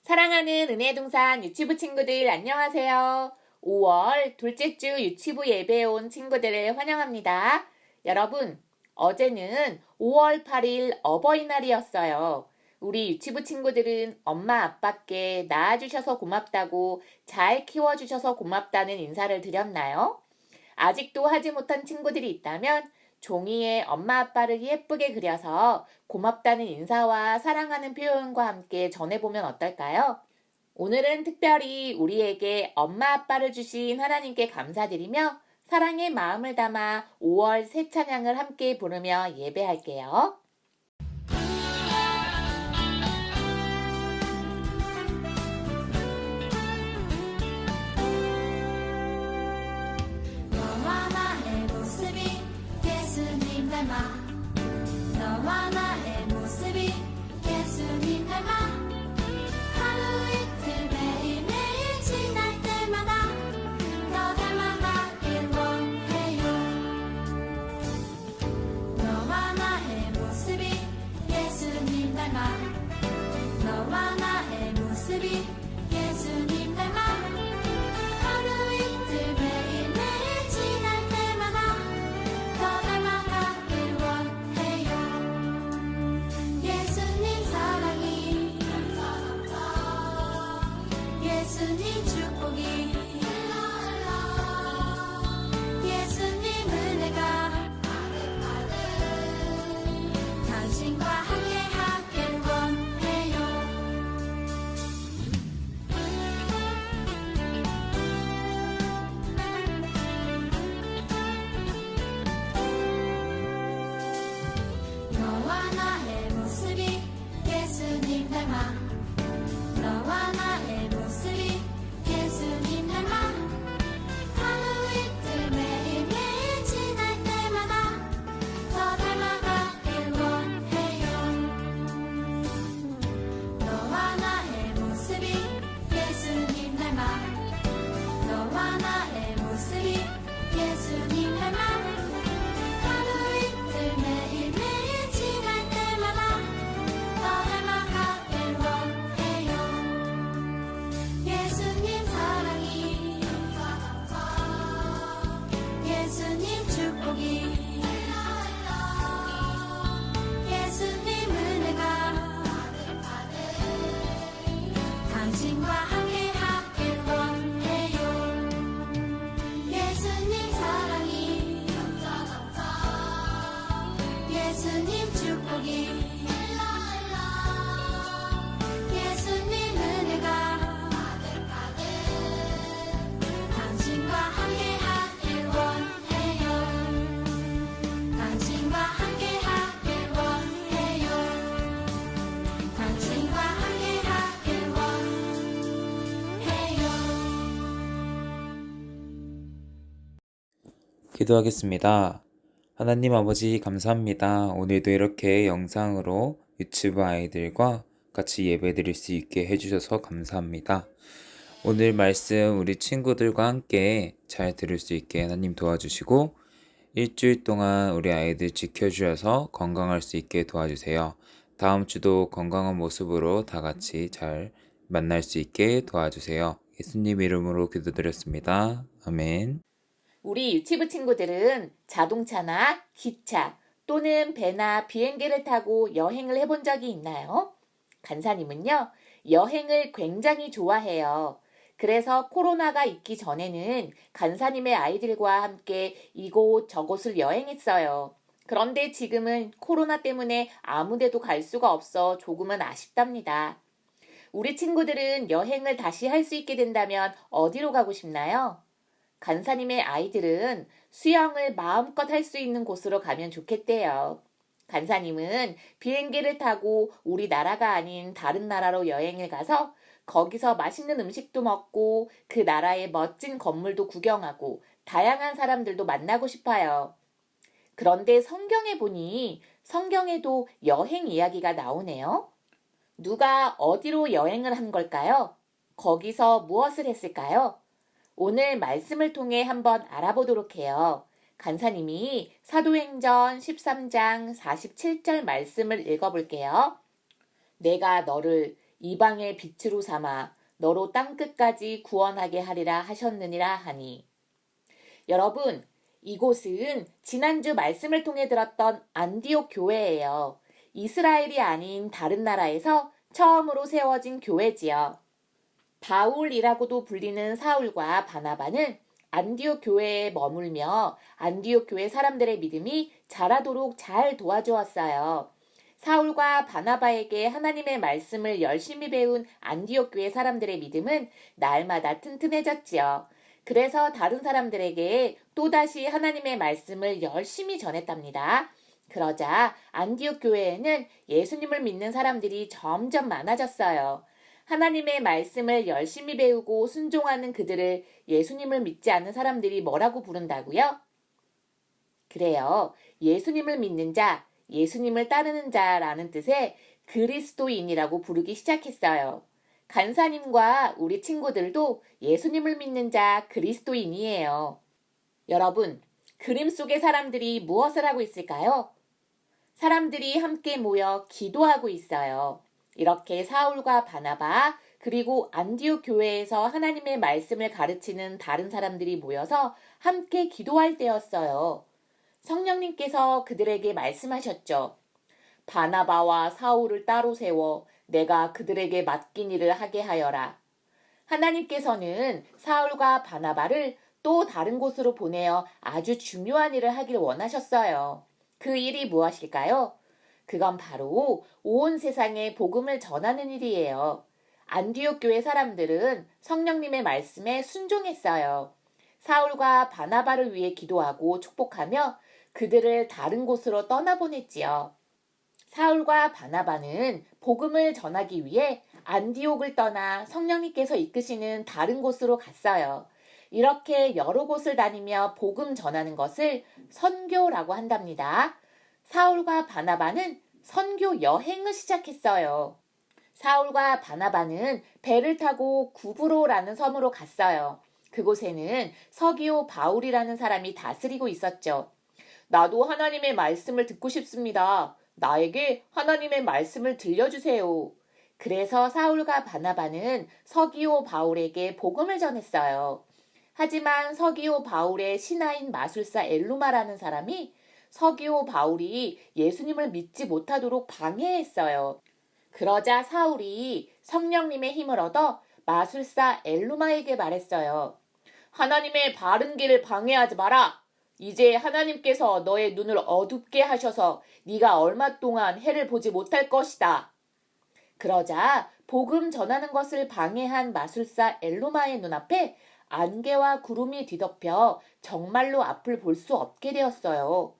사랑하는 은혜동산 유치부 친구들 안녕하세요. 5월 둘째 주 유치부 예배에 온 친구들을 환영합니다. 여러분, 어제는 5월 8일 어버이날이었어요. 우리 유치부 친구들은 엄마 아빠께 낳아주셔서 고맙다고 잘 키워주셔서 고맙다는 인사를 드렸나요? 아직도 하지 못한 친구들이 있다면 종이에 엄마 아빠를 예쁘게 그려서 고맙다는 인사와 사랑하는 표현과 함께 전해보면 어떨까요? 오늘은 특별히 우리에게 엄마 아빠를 주신 하나님께 감사드리며 사랑의 마음을 담아 5월 새 찬양을 함께 부르며 예배할게요. 너와 나의 모습이 예수님 닮아 너와 나의 모습이 예수님 닮아 하루 이틀 매일매일 지날 때마다 너 닮아가길 원해요. 너와 나의 모습이 예수님 닮아 너와 나의 모습이 예수님 닮아 하루 이틀 매일매일 지날 때마다 더 닮아가길 원해요. 예수님 사랑이 예수님 축복이 예수님 은혜가 당신과 함께 하길 원해요. 너와 나의 모습이 예수님 닮아 너와 나의 모습이 예수님 닮아 하루 이틀 매일매일 지날 때마다 더 닮아가길 원해요. 너와 나의 모습이 예수님 닮아 너와 나의 모습이 예수님 닮아 하루 이틀 매일매일 지날 때마다 더 닮아가길 원해요. 예수님 사랑이 예수님 축복이 예수님 은혜가 당신과 함께 하길 원해요. 예수님 사랑이 예수님 축복이 예수님 은혜가 당신과 함께 하길 원해요. 당신과 함께 하길 원해요. 당신과 함께 하길 원해요. 기도하겠습니다. 하나님 아버지 감사합니다. 오늘도 이렇게 영상으로 유치부 아이들과 같이 예배드릴 수 있게 해주셔서 감사합니다. 오늘 말씀 우리 친구들과 함께 잘 들을 수 있게 하나님 도와주시고 일주일 동안 우리 아이들 지켜주셔서 건강할 수 있게 도와주세요. 다음 주도 건강한 모습으로 다 같이 잘 만날 수 있게 도와주세요. 예수님 이름으로 기도드렸습니다. 아멘. 우리 유치부 친구들은 자동차나 기차 또는 배나 비행기를 타고 여행을 해본 적이 있나요? 간사님은요, 여행을 굉장히 좋아해요. 그래서 코로나가 있기 전에는 간사님의 아이들과 함께 이곳 저곳을 여행했어요. 그런데 지금은 코로나 때문에 아무 데도 갈 수가 없어 조금은 아쉽답니다. 우리 친구들은 여행을 다시 할 수 있게 된다면 어디로 가고 싶나요? 간사님의 아이들은 수영을 마음껏 할 수 있는 곳으로 가면 좋겠대요. 간사님은 비행기를 타고 우리나라가 아닌 다른 나라로 여행을 가서 거기서 맛있는 음식도 먹고 그 나라의 멋진 건물도 구경하고 다양한 사람들도 만나고 싶어요. 그런데 성경에 보니 성경에도 여행 이야기가 나오네요. 누가 어디로 여행을 한 걸까요? 거기서 무엇을 했을까요? 오늘 말씀을 통해 한번 알아보도록 해요. 간사님이 사도행전 13장 47절 말씀을 읽어볼게요. 내가 너를 이방의 빛으로 삼아 너로 땅끝까지 구원하게 하리라 하셨느니라 하니. 여러분, 이곳은 지난주 말씀을 통해 들었던 안디옥 교회예요. 이스라엘이 아닌 다른 나라에서 처음으로 세워진 교회지요. 바울이라고도 불리는 사울과 바나바는 안디옥 교회에 머물며 안디옥 교회 사람들의 믿음이 자라도록 잘 도와주었어요. 사울과 바나바에게 하나님의 말씀을 열심히 배운 안디옥 교회 사람들의 믿음은 날마다 튼튼해졌지요. 그래서 다른 사람들에게 또다시 하나님의 말씀을 열심히 전했답니다. 그러자 안디옥 교회에는 예수님을 믿는 사람들이 점점 많아졌어요. 하나님의 말씀을 열심히 배우고 순종하는 그들을 예수님을 믿지 않는 사람들이 뭐라고 부른다고요? 그래요. 예수님을 믿는 자, 예수님을 따르는 자라는 뜻의 그리스도인이라고 부르기 시작했어요. 간사님과 우리 친구들도 예수님을 믿는 자 그리스도인이에요. 여러분, 그림 속의 사람들이 무엇을 하고 있을까요? 사람들이 함께 모여 기도하고 있어요. 이렇게 사울과 바나바 그리고 안디옥 교회에서 하나님의 말씀을 가르치는 다른 사람들이 모여서 함께 기도할 때였어요. 성령님께서 그들에게 말씀하셨죠. 바나바와 사울을 따로 세워 내가 그들에게 맡긴 일을 하게 하여라. 하나님께서는 사울과 바나바를 또 다른 곳으로 보내어 아주 중요한 일을 하길 원하셨어요. 그 일이 무엇일까요? 그건 바로 온 세상에 복음을 전하는 일이에요. 안디옥 교회 사람들은 성령님의 말씀에 순종했어요. 사울과 바나바를 위해 기도하고 축복하며 그들을 다른 곳으로 떠나보냈지요. 사울과 바나바는 복음을 전하기 위해 안디옥을 떠나 성령님께서 이끄시는 다른 곳으로 갔어요. 이렇게 여러 곳을 다니며 복음 전하는 것을 선교라고 한답니다. 사울과 바나바는 선교 여행을 시작했어요. 사울과 바나바는 배를 타고 구브로라는 섬으로 갔어요. 그곳에는 서기오 바울이라는 사람이 다스리고 있었죠. 나도 하나님의 말씀을 듣고 싶습니다. 나에게 하나님의 말씀을 들려주세요. 그래서 사울과 바나바는 서기오 바울에게 복음을 전했어요. 하지만 서기오 바울의 신하인 마술사 엘루마라는 사람이 서기오 바울이 예수님을 믿지 못하도록 방해했어요. 그러자 사울이 성령님의 힘을 얻어 마술사 엘루마에게 말했어요. 하나님의 바른 길을 방해하지 마라. 이제 하나님께서 너의 눈을 어둡게 하셔서 네가 얼마 동안 해를 보지 못할 것이다. 그러자 복음 전하는 것을 방해한 마술사 엘루마의 눈앞에 안개와 구름이 뒤덮여 정말로 앞을 볼 수 없게 되었어요.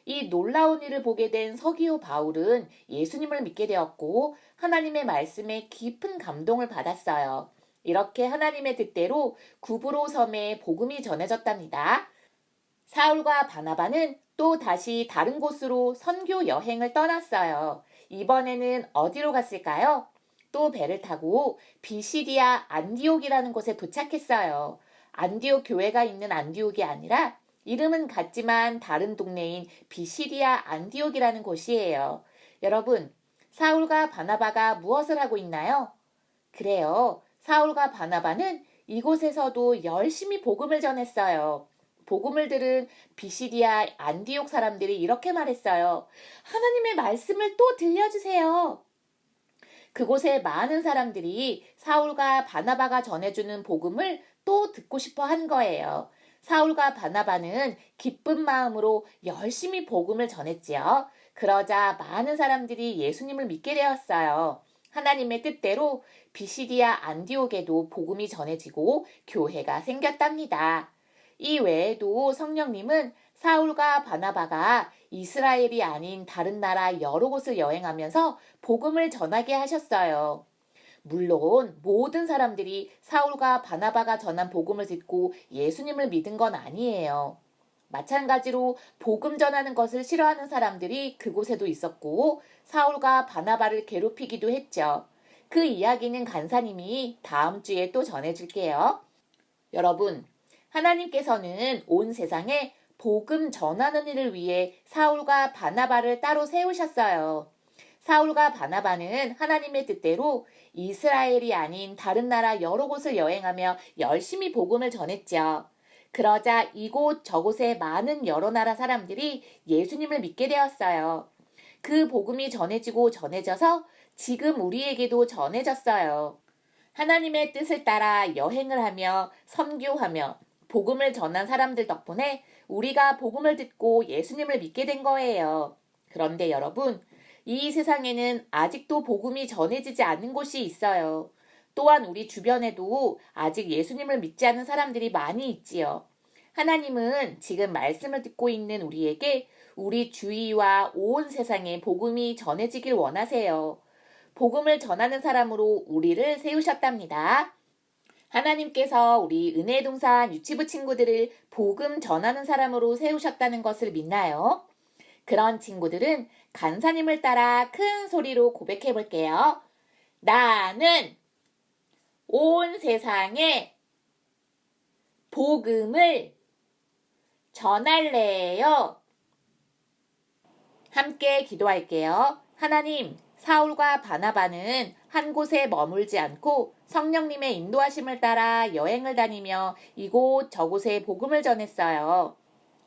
이 놀라운 일을 보게 된 서기오 바울은 예수님을 믿게 되었고 하나님의 말씀에 깊은 감동을 받았어요. 이렇게 하나님의 뜻대로 구브로 섬에 복음이 전해졌답니다. 사울과 바나바는 또 다시 다른 곳으로 선교 여행을 떠났어요. 이번에는 어디로 갔을까요? 또 배를 타고 비시디아 안디옥이라는 곳에 도착했어요. 안디옥 교회가 있는 안디옥이 아니라 이름은 같지만 다른 동네인 비시디아 안디옥이라는 곳이에요. 여러분, 사울과 바나바가 무엇을 하고 있나요? 그래요. 사울과 바나바는 이곳에서도 열심히 복음을 전했어요. 복음을 들은 비시디아 안디옥 사람들이 이렇게 말했어요. 하나님의 말씀을 또 들려주세요. 그곳에 많은 사람들이 사울과 바나바가 전해주는 복음을 또 듣고 싶어 한 거예요. 사울과 바나바는 기쁜 마음으로 열심히 복음을 전했지요. 그러자 많은 사람들이 예수님을 믿게 되었어요. 하나님의 뜻대로 비시디아 안디옥에도 복음이 전해지고 교회가 생겼답니다. 이 외에도 성령님은 사울과 바나바가 이스라엘이 아닌 다른 나라 여러 곳을 여행하면서 복음을 전하게 하셨어요. 물론 모든 사람들이 사울과 바나바가 전한 복음을 듣고 예수님을 믿은 건 아니에요. 마찬가지로 복음 전하는 것을 싫어하는 사람들이 그곳에도 있었고 사울과 바나바를 괴롭히기도 했죠. 그 이야기는 간사님이 다음 주에 또 전해줄게요. 여러분, 하나님께서는 온 세상에 복음 전하는 일을 위해 사울과 바나바를 따로 세우셨어요. 사울과 바나바는 하나님의 뜻대로 이스라엘이 아닌 다른 나라 여러 곳을 여행하며 열심히 복음을 전했죠. 그러자 이곳 저곳의 많은 여러 나라 사람들이 예수님을 믿게 되었어요. 그 복음이 전해지고 전해져서 지금 우리에게도 전해졌어요. 하나님의 뜻을 따라 여행을 하며 선교하며 복음을 전한 사람들 덕분에 우리가 복음을 듣고 예수님을 믿게 된 거예요. 그런데 여러분, 이 세상에는 아직도 복음이 전해지지 않는 곳이 있어요. 또한 우리 주변에도 아직 예수님을 믿지 않는 사람들이 많이 있지요. 하나님은 지금 말씀을 듣고 있는 우리에게 우리 주위와 온 세상에 복음이 전해지길 원하세요. 복음을 전하는 사람으로 우리를 세우셨답니다. 하나님께서 우리 은혜의 동산 유치부 친구들을 복음 전하는 사람으로 세우셨다는 것을 믿나요? 그런 친구들은 간사님을 따라 큰 소리로 고백해 볼게요. 나는 온 세상에 복음을 전할래요. 함께 기도할게요. 하나님, 사울과 바나바는 한 곳에 머물지 않고 성령님의 인도하심을 따라 여행을 다니며 이곳 저곳에 복음을 전했어요.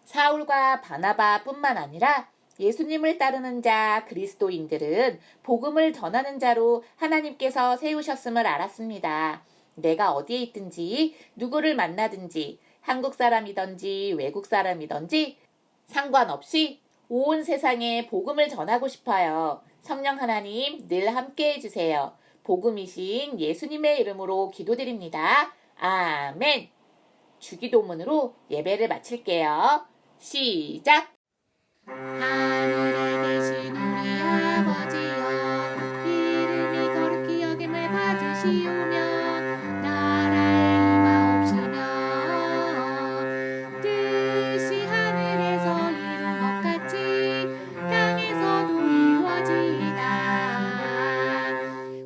사울과 바나바뿐만 아니라 예수님을 따르는 자 그리스도인들은 복음을 전하는 자로 하나님께서 세우셨음을 알았습니다. 내가 어디에 있든지 누구를 만나든지 한국 사람이든지 외국 사람이든지 상관없이 온 세상에 복음을 전하고 싶어요. 성령 하나님 늘 함께 해주세요. 복음이신 예수님의 이름으로 기도드립니다. 아멘. 주기도문으로 예배를 마칠게요. 시작! 하늘에 계신 우리 아버지여 이름이 거룩히 여김을 받으시오며 나라의 임하옵시며 뜻이 하늘에서 이룬 것 같이 땅에서도 이루어지이다.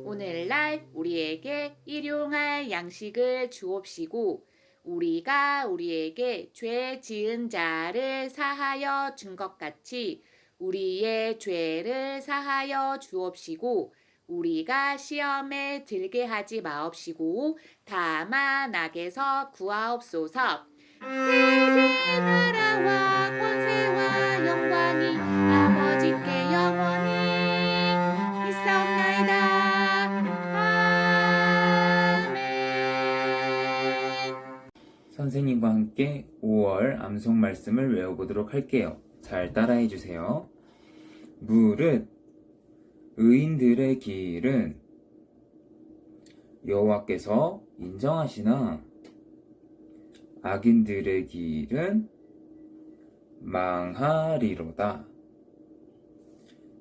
오늘날 우리에게 일용할 양식을 주옵시고 우리가 우리에게 죄 지은 자를 사하여 준 것 같이 우리의 죄를 사하여 주옵시고 우리가 시험에 들게 하지 마옵시고 다만 악에서 구하옵소서. 내 나라와 권세와 영광이 아버지께 영원히 있사옵나이다. 선생님과 함께 5월 암송 말씀을 외워보도록 할게요. 잘 따라해 주세요. 무릇 의인들의 길은 여호와께서 인정하시나 악인들의 길은 망하리로다.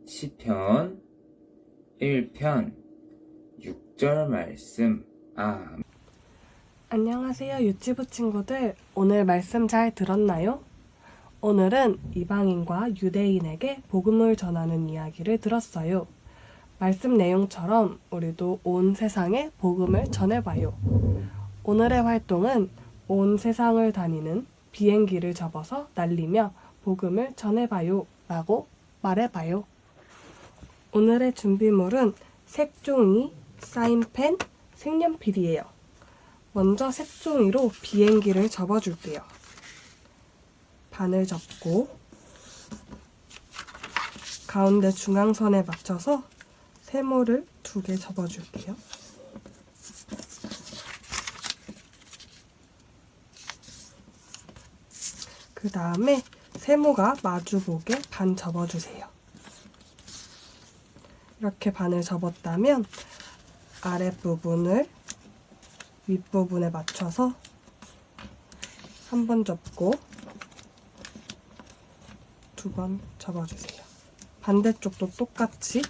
시편 1편 6절 말씀. 아멘. 안녕하세요, 유치부 친구들. 오늘 말씀 잘 들었나요? 오늘은 이방인과 유대인에게 복음을 전하는 이야기를 들었어요. 말씀 내용처럼 우리도 온 세상에 복음을 전해봐요. 오늘의 활동은 온 세상을 다니는 비행기를 접어서 날리며 복음을 전해봐요 라고 말해봐요. 오늘의 준비물은 색종이, 사인펜, 색연필이에요. 먼저 색종이로 비행기를 접어줄게요. 반을 접고 가운데 중앙선에 맞춰서 세모를 2개 접어줄게요. 그 다음에 세모가 마주보게 반 접어주세요. 이렇게 반을 접었다면 아랫부분을 윗부분에 맞춰서 한 번 접고 2번 접어주세요. 반대쪽도 똑같이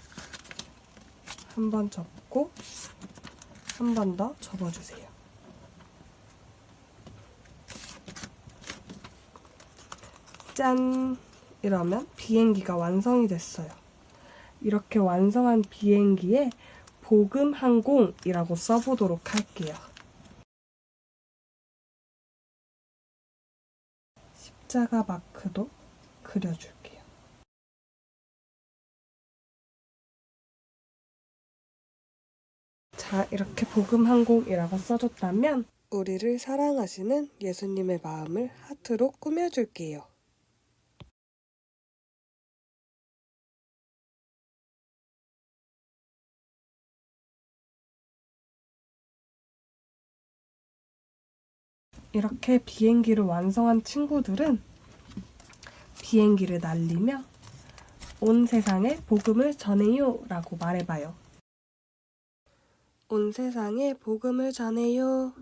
한 번 접고 한 번 더 접어주세요. 짠! 이러면 비행기가 완성이 됐어요. 이렇게 완성한 비행기에 복음항공이라고 써보도록 할게요. 십자가 마크도 그려줄게요. 자, 이렇게 복음 한 곡이라고 써줬다면 우리를 사랑하시는 예수님의 마음을 하트로 꾸며줄게요. 이렇게 비행기를 완성한 친구들은 비행기를 날리며 온 세상에 복음을 전해요 라고 말해봐요. 온 세상에 복음을 전해요.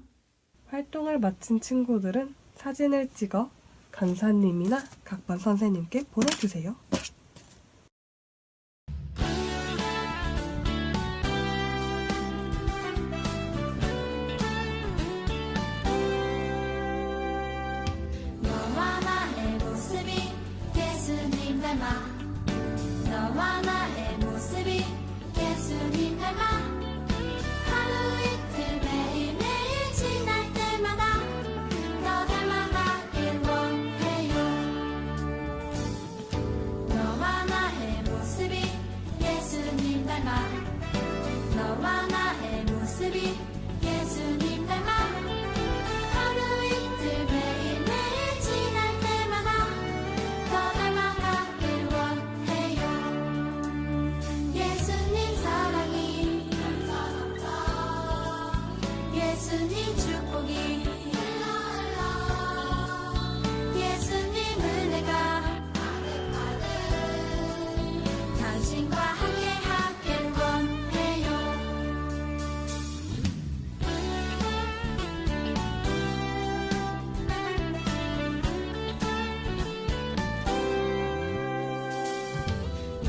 활동을 마친 친구들은 사진을 찍어 간사님이나 각반 선생님께 보내주세요. 너와 나의 모습이 예수님 닮아 너와 나의 모습이 예수님 닮아 하루 이틀 매일매일 지날 때마다 더 닮아가길 원해요. 너와 나의 모습이 예수님 닮아 너와 나의 모습이 예수님 닮아 하루 이틀 매일매일 지날 때마다 더 닮아가길 원해요. 예수님 사랑이 예수님 축복이 예수님 은혜가 당신과 함께 하길 원해요.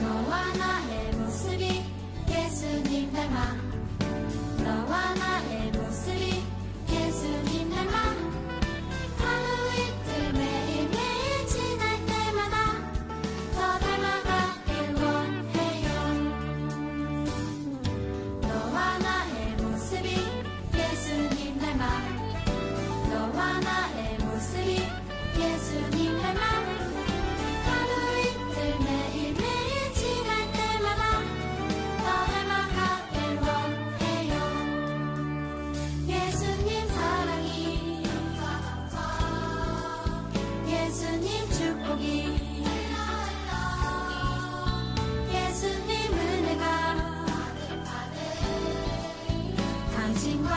너와 나의 모습이 예수님 닮아 너와 나의 모습이 예수님 닮아 하루 이틀 매일매일 지날 때마다 더 닮아가길 원해요. 너와 나의 모습이 예수님 닮아 너와 나의 모습이 예수님 닮아 하루 이틀 매일매일 지날 때마다 더 닮아가길 원해요. 예수님 사랑이 예수님 축복이 예수님 은혜가 당신과